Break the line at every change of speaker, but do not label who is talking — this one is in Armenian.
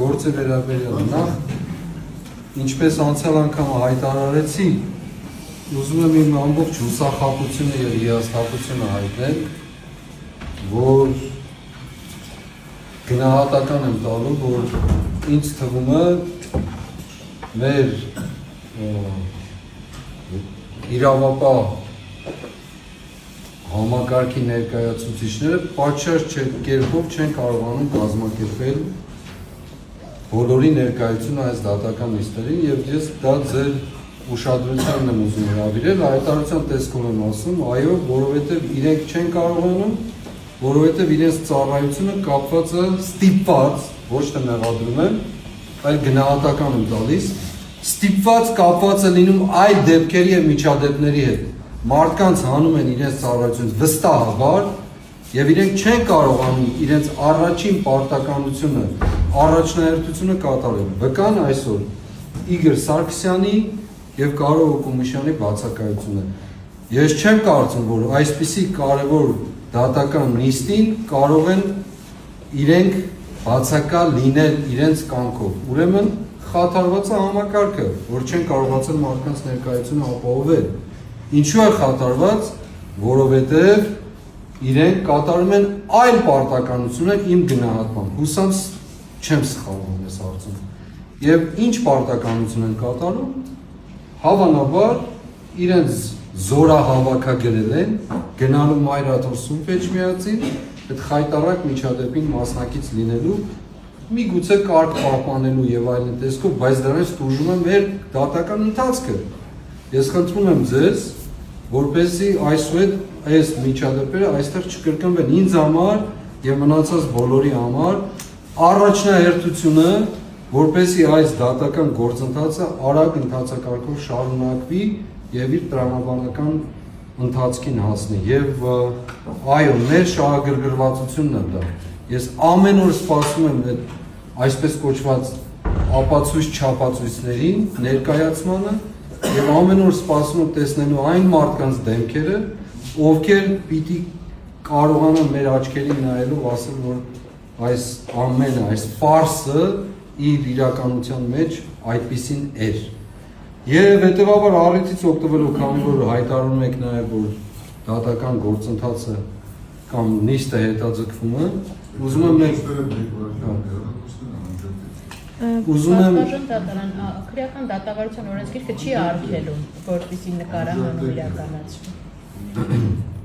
գործը վերաբերյալ նախ ինչպես անցյալ անգամ հայտարարեցի, ուզում եմ իմ ամբողջ հուսախաբությունը եւ հիասթափությունը հայտնել, որ գնահատական եմ տալու, որ ինձ թվում է մեր իրավապահ համակարգի ներկայացուցիչները պատշաճ կերպով չեն կարողանում կազմակերպել բոլորի ներկայությունը այս դատական նիստերին եւ ես դա ձեր ուշադրությանն եմ ուզում հրավիրել, հայտարարության տեսքով եմ ասում, այո, որովհետեւ իրենք չեն կարողանում, որովհետեւ իրենց ծառայությունը կապված է ստիպված, ոչ թե մեղադրում եմ, այլ գնահատական եմ տալիս, ստիպված կապված է լինում այլ դեպքերի եւ միջադեպների հետ։ Մարդկանց հանում են իրենց ծառայությունից վստահաբար եւ իրենք չեն կարողանում իրենց առաջին պարտականությունը, առաջնահերթությունը կատարել։ Վկան այսօր Իգոր Սարգսյանի եւ Կարո Հոկոմյանի բացակայությունը։ Ես չեմ կարծում, որ այսպիսի կարևոր դատական նիստին կարող են իրենք բացակա լինել իրենց կամքով։ Ուրեմն խաթարված է համակարգը, որ չեն կարողացել մարդկանց ներկայությունը ապահովել։ Ինչու է խաթարված, որովհետև իրենք կատարում են այլ պարտականություններ իմ գնահատմամբ։ Հուսամ չեմ սխալվում այս հարցում։ Եվ ինչ պարտականություն են կատարում, հավանաբար իրենց զորահավաքագրել են, գնալու Մայրաթոր Սուրբ Էջմիածին, այդ խայտառակ միջադեպին մասնակից լինելու, միգուցե կարգ պահպանելու եւ այլն տեսքով, բայց դրանից տուժում է մեր դատական ընթացքը։ Ես խնդրում եմ ձեզ, որպեսզի այսուհետ այս միջադեպերը այստեղ չկրկնվեն ինձ համար եւ մնացած բոլորի համար, առաջնահերթությունը, որպեսզի այս դատական գործընթացը արագ ընթացակարգով շարունակվի եւ իր տրամաբանական ընթացքին հասնի եւ այո, մեր շահագրգռվածությունն է դա։ Ես ամեն օր սպասում եմ այդ այսպես կոչված ապացույց չափածույցներին ներկայացմանը եւ ամեն օր սպասում եմ տեսնելու այն մարդկանց դեմքերը, ովքեր պիտի կարողանան մեր աչքերին նայելով ասել, որ այս ամենը, այս ֆարսը իր իրականության մեջ այդպիսին էր։ Եվ հետևաբար առիթից օգտվելով, քանի որ հայտարարում եք նաեւ, որ դատական գործընթացը կամ նիստը հետաձգվում է, ուզում եմ
քրեական դատավարության օրենսգիրքը չի արգելում, որպեսզի նկարահանում իրականացվի։